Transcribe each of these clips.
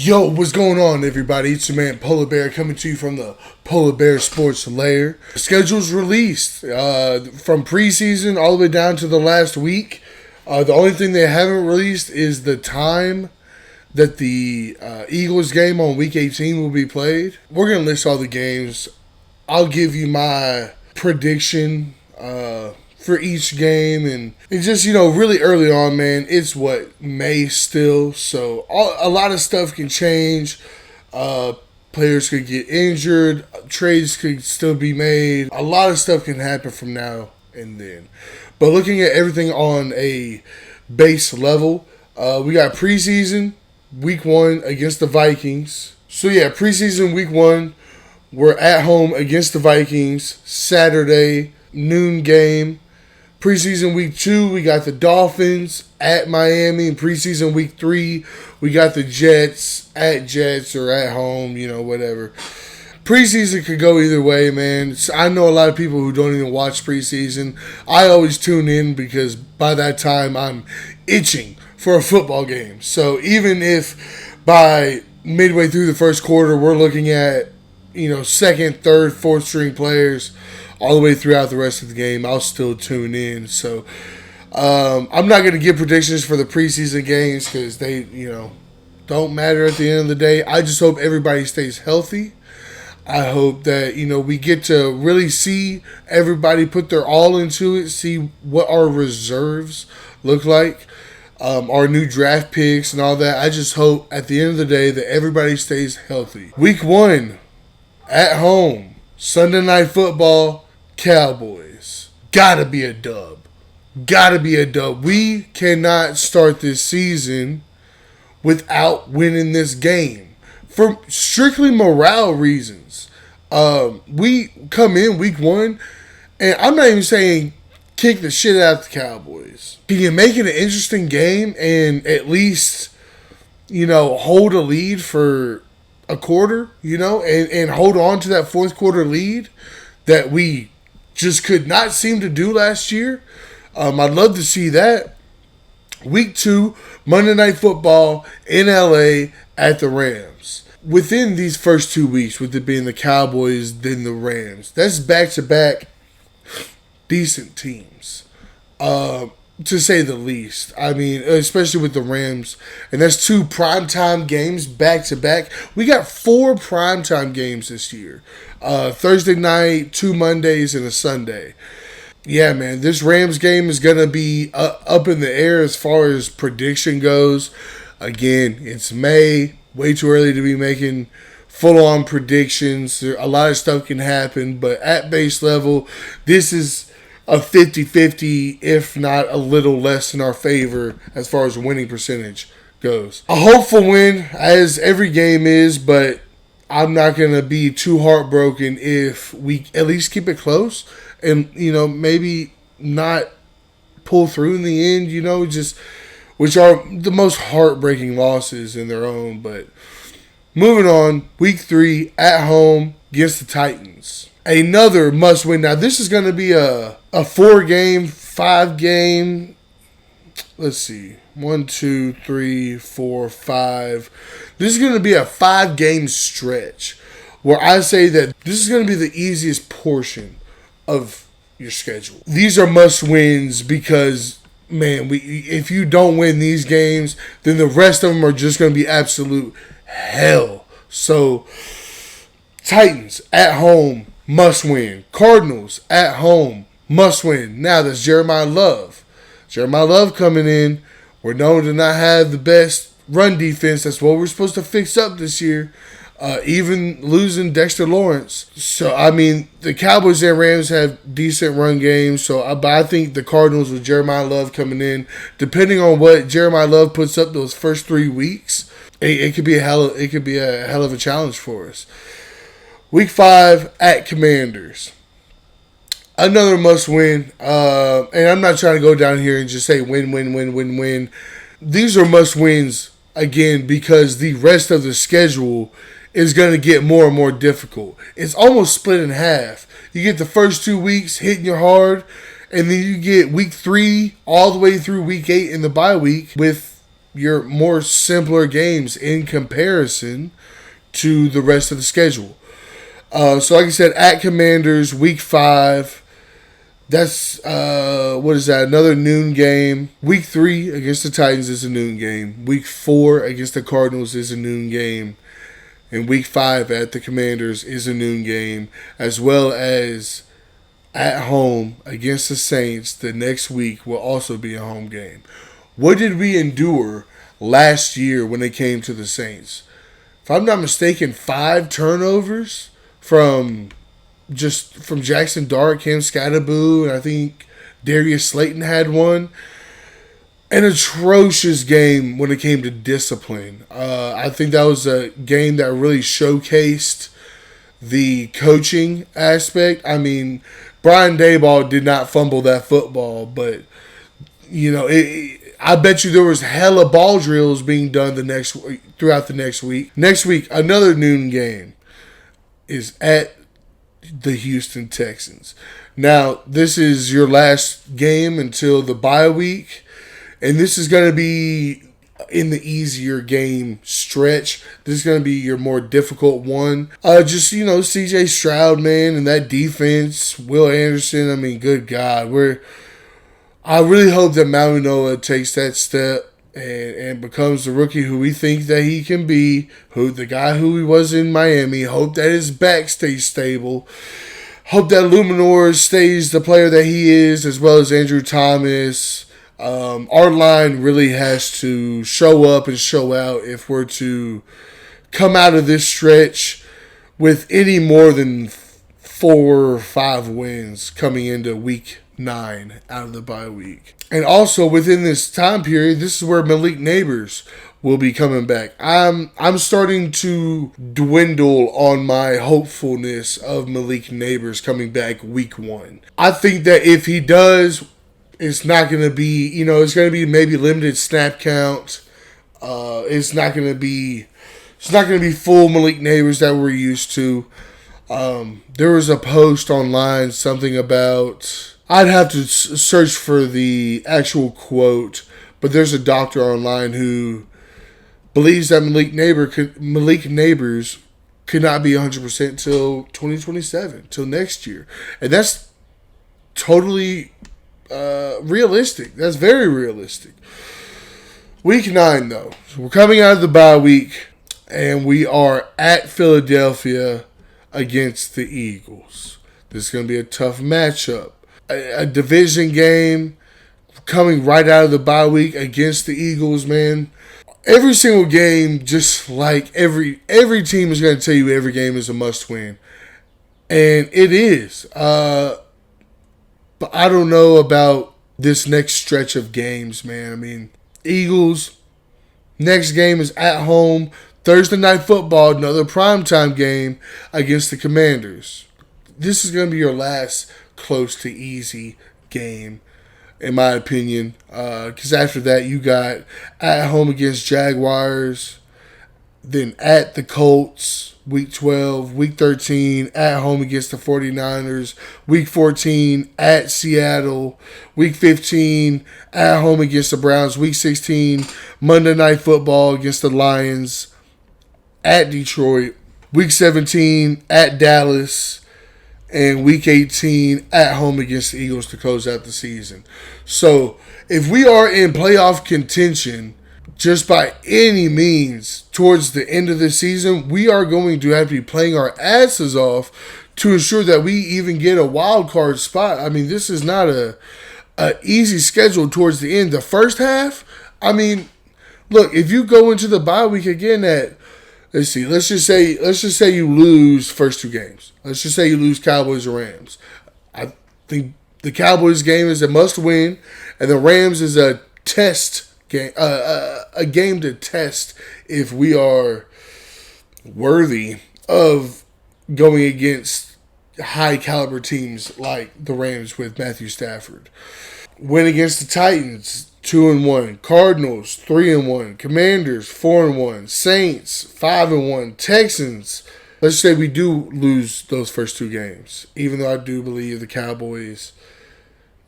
Yo, what's going on, everybody? It's your man Polar Bear coming to you from the Polar Bear Sports Lair. The schedule's released from preseason all the way down to the last week. The only thing they haven't released is the time that the Eagles game on Week 18 will be played. We're going to list all the games. I'll give you my prediction for each game, and it's just, really early on, man. It's May still, so a lot of stuff can change. Players could get injured, trades could still be made. A lot of stuff can happen from now and then. But looking at everything on a base level, we got preseason week 1 against the Vikings. So yeah, preseason week 1, we're at home against the Vikings, Saturday noon game. Preseason week 2, we got the Dolphins at Miami. And preseason week 3, we got the Jets at Jets or at home, whatever. Preseason could go either way, man. I know a lot of people who don't even watch preseason. I always tune in because by that time I'm itching for a football game. So even if by midway through the first quarter we're looking at, second, third, fourth string players all the way throughout the rest of the game, I'll still tune in. So I'm not going to give predictions for the preseason games because they, don't matter at the end of the day. I just hope everybody stays healthy. I hope that, we get to really see everybody put their all into it, see what our reserves look like, our new draft picks and all that. I just hope at the end of the day that everybody stays healthy. Week 1, at home, Sunday Night Football, Cowboys. Gotta be a dub. Gotta be a dub. We cannot start this season without winning this game. For strictly morale reasons. We come in week 1, and I'm not even saying kick the shit out of the Cowboys. Can you make it an interesting game and at least, hold a lead for a quarter, and hold on to that fourth quarter lead that we just could not seem to do last year? I'd love to see that. Week 2, Monday Night Football in LA at the Rams. Within these first 2 weeks, with it being the Cowboys, then the Rams, that's back-to-back decent teams, to say the least. I mean, especially with the Rams. And that's 2 primetime games back-to-back. We got 4 primetime games this year. Thursday night, 2 Mondays, and a Sunday. Yeah, man, this Rams game is going to be up in the air as far as prediction goes. Again, it's May. Way too early to be making full-on predictions. A lot of stuff can happen, but at base level, this is a 50-50, if not a little less in our favor as far as winning percentage goes. A hopeful win, as every game is, but I'm not going to be too heartbroken if we at least keep it close and, maybe not pull through in the end, which are the most heartbreaking losses in their own. But moving on, week 3 at home against the Titans. Another must win. Now, this is going to be a 4-game, 5-game. Let's see. 1, 2, 3, 4, 5. This is going to be a 5-game stretch where I say that this is going to be the easiest portion of your schedule. These are must wins because, man, if you don't win these games, then the rest of them are just going to be absolute hell. So, Titans at home, must win. Cardinals at home, must win. Now, that's Jeremiah Love. Jeremiah Love coming in. We're known to not have the best run defense. That's what we're supposed to fix up this year. Even losing Dexter Lawrence. So, I mean, the Cowboys and Rams have decent run games. So, but I think the Cardinals with Jeremiah Love coming in, depending on what Jeremiah Love puts up those first 3 weeks, it could be a hell of a challenge for us. Week 5 at Commanders. Another must win. And I'm not trying to go down here and just say win. These are must wins, again, because the rest of the schedule is going to get more and more difficult. It's almost split in half. You get the first 2 weeks hitting you hard, and then you get week 3 all the way through week 8 in the bye week with your more simpler games in comparison to the rest of the schedule. So like I said, at Commanders, week 5. That's, what is that? Another noon game. Week 3 against the Titans is a noon game. Week 4 against the Cardinals is a noon game. And week 5 at the Commanders is a noon game. As well as at home against the Saints the next week will also be a home game. What did we endure last year when it came to the Saints? If I'm not mistaken, 5 turnovers from Jackson Dart, Cam Scatterboo, and I think Darius Slayton had one. An atrocious game when it came to discipline. I think that was a game that really showcased the coaching aspect. I mean, Brian Daboll did not fumble that football, but I bet you there was hella ball drills being done throughout the next week. Next week, another noon game is at the Houston Texans. Now, this is your last game until the bye week, and this is going to be in the easier game stretch. This is going to be your more difficult one. CJ Stroud, man, and that defense, Will Anderson, I mean, good God. I really hope that Maui Noah takes that step and becomes the rookie who we think that he can be, the guy who he was in Miami. Hope that his back stays stable. Hope that Luminor stays the player that he is, as well as Andrew Thomas. Our line really has to show up and show out if we're to come out of this stretch with any more than 4 or 5 wins coming into week 9 out of the bye week. And also within this time period, this is where Malik Nabers will be coming back. I'm starting to dwindle on my hopefulness of Malik Nabers coming back week 1. I think that if he does, it's not going to be, it's going to be maybe limited snap count. It's not going to be full Malik Nabers that we're used to. There was a post online, something about, I'd have to search for the actual quote, but there's a doctor online who believes that Malik Nabers could not be 100% till 2027, till next year. And that's totally realistic. That's very realistic. Week 9, though. So we're coming out of the bye week, and we are at Philadelphia against the Eagles. This is going to be a tough matchup. A division game coming right out of the bye week against the Eagles, man. Every single game, just like every team is going to tell you every game is a must-win. And it is. But I don't know about this next stretch of games, man. I mean, Eagles, next game is at home. Thursday Night Football, another primetime game against the Commanders. This is going to be your last close to easy game, in my opinion. Because after that, you got at home against Jaguars, then at the Colts, week 12, week 13, at home against the 49ers, week 14, at Seattle, week 15, at home against the Browns, week 16, Monday Night Football against the Lions, at Detroit, week 17, at Dallas, and week 18 at home against the Eagles to close out the season. So if we are in playoff contention just by any means towards the end of the season, we are going to have to be playing our asses off to ensure that we even get a wild card spot. I mean, this is not a easy schedule towards the end. The first half, I mean, look, if you go into the bye week again at, let's just say you lose first 2 games. Let's just say you lose Cowboys or Rams. I think the Cowboys game is a must-win, and the Rams is a test game, a game to test if we are worthy of going against high-caliber teams like the Rams with Matthew Stafford. Win against the Titans, 2-1. Cardinals, 3-1. Commanders, 4-1. Saints, 5-1. Texans. Let's say we do lose those first 2 games, even though I do believe the Cowboys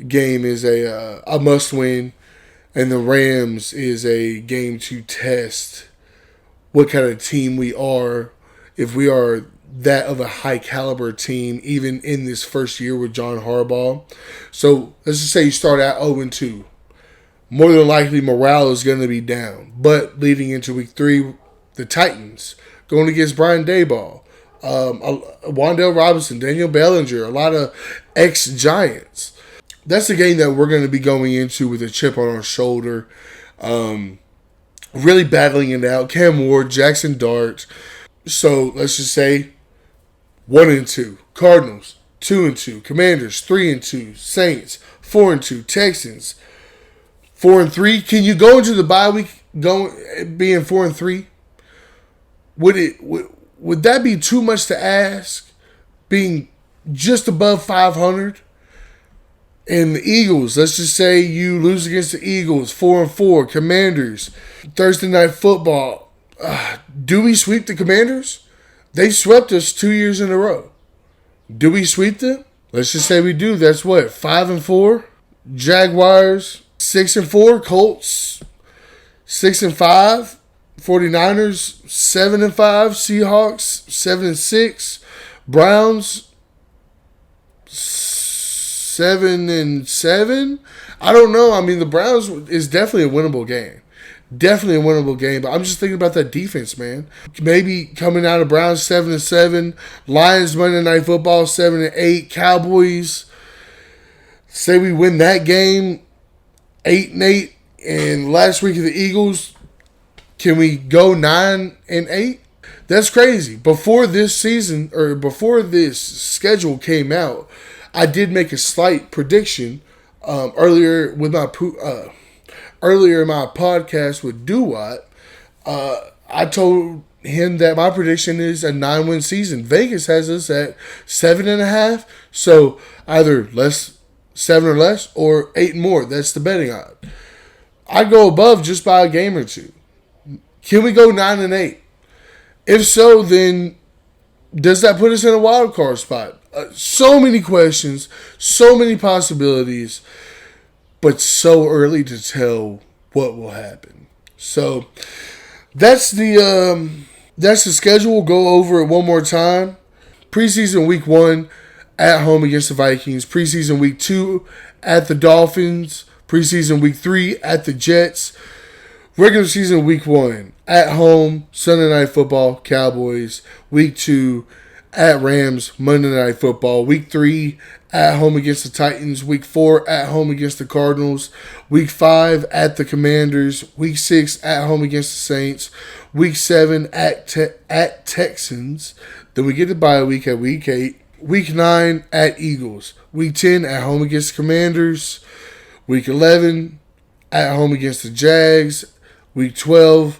game is a must-win. And the Rams is a game to test what kind of team we are, if we are that of a high caliber team, even in this first year with John Harbaugh. So let's just say you start out 0-2. More than likely, morale is going to be down. But leading into week 3, the Titans going against Brian Daboll, Wan'Dale Robinson, Daniel Bellinger, a lot of ex-Giants. That's the game that we're going to be going into with a chip on our shoulder. Really battling it out. Cam Ward, Jackson Dart. So let's just say 1-2. Cardinals, 2-2. Commanders, 3-2. Saints, 4-2. Texans, 4-3. Can you go into the bye week being 4-3? Would that be too much to ask? Being just above 500? And the Eagles, let's just say you lose against the Eagles, 4-4. Commanders, Thursday Night Football. Do we sweep the Commanders? They swept us 2 years in a row. Do we sweep them? Let's just say we do. That's what, 5-4? Jaguars, 6-4. Colts, 6-5. 49ers, 7-5. Seahawks, 7-6. Browns, 7-7. I don't know. I mean, the Browns is definitely a winnable game. Definitely a winnable game. But I'm just thinking about that defense, man. Maybe coming out of Browns 7-7. Lions Monday Night Football 7-8. Cowboys, say we win that game 8-8. And last week of the Eagles, can we go 9-8? That's crazy. Before this season, or before this schedule came out, I did make a slight prediction earlier with my earlier in my podcast with Duwat. I told him that my prediction is a 9-win season. Vegas has us at 7.5, so either 7 or less, or 8 and more. That's the betting odd. I go above just by a game or two. Can we go 9-8? If so, then does that put us in a wild card spot? So many questions, so many possibilities, but so early to tell what will happen. So that's the schedule. We'll go over it one more time. Preseason week 1 at home against the Vikings. Preseason week 2 at the Dolphins. Preseason week 3 at the Jets. Regular season week 1 at home, Sunday Night Football, Cowboys. Week 2 at Rams, Monday Night Football. Week 3 at home against the Titans. Week 4 at home against the Cardinals. Week 5 at the Commanders. Week 6 at home against the Saints. Week 7 at Texans. Then we get the bye week at week 8. Week 9 at Eagles. Week 10 at home against Commanders. Week 11 at home against the Jags. Week 12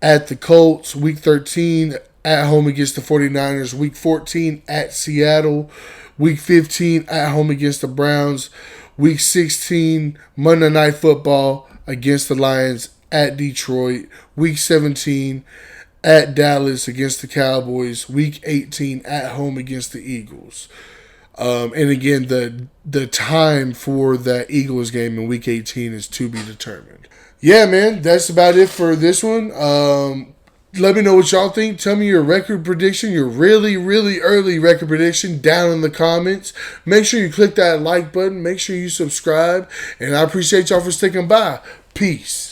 at the Colts. Week 13 at home against the 49ers. Week 14 at Seattle. Week 15 at home against the Browns. Week 16 Monday Night Football against the Lions at Detroit. Week 17 at Dallas against the Cowboys. Week 18 at home against the Eagles. And again, the time for that Eagles game in Week 18 is to be determined. Yeah, man, that's about it for this one. Let me know what y'all think. Tell me your record prediction, your really, really early record prediction down in the comments. Make sure you click that like button. Make sure you subscribe. And I appreciate y'all for sticking by. Peace.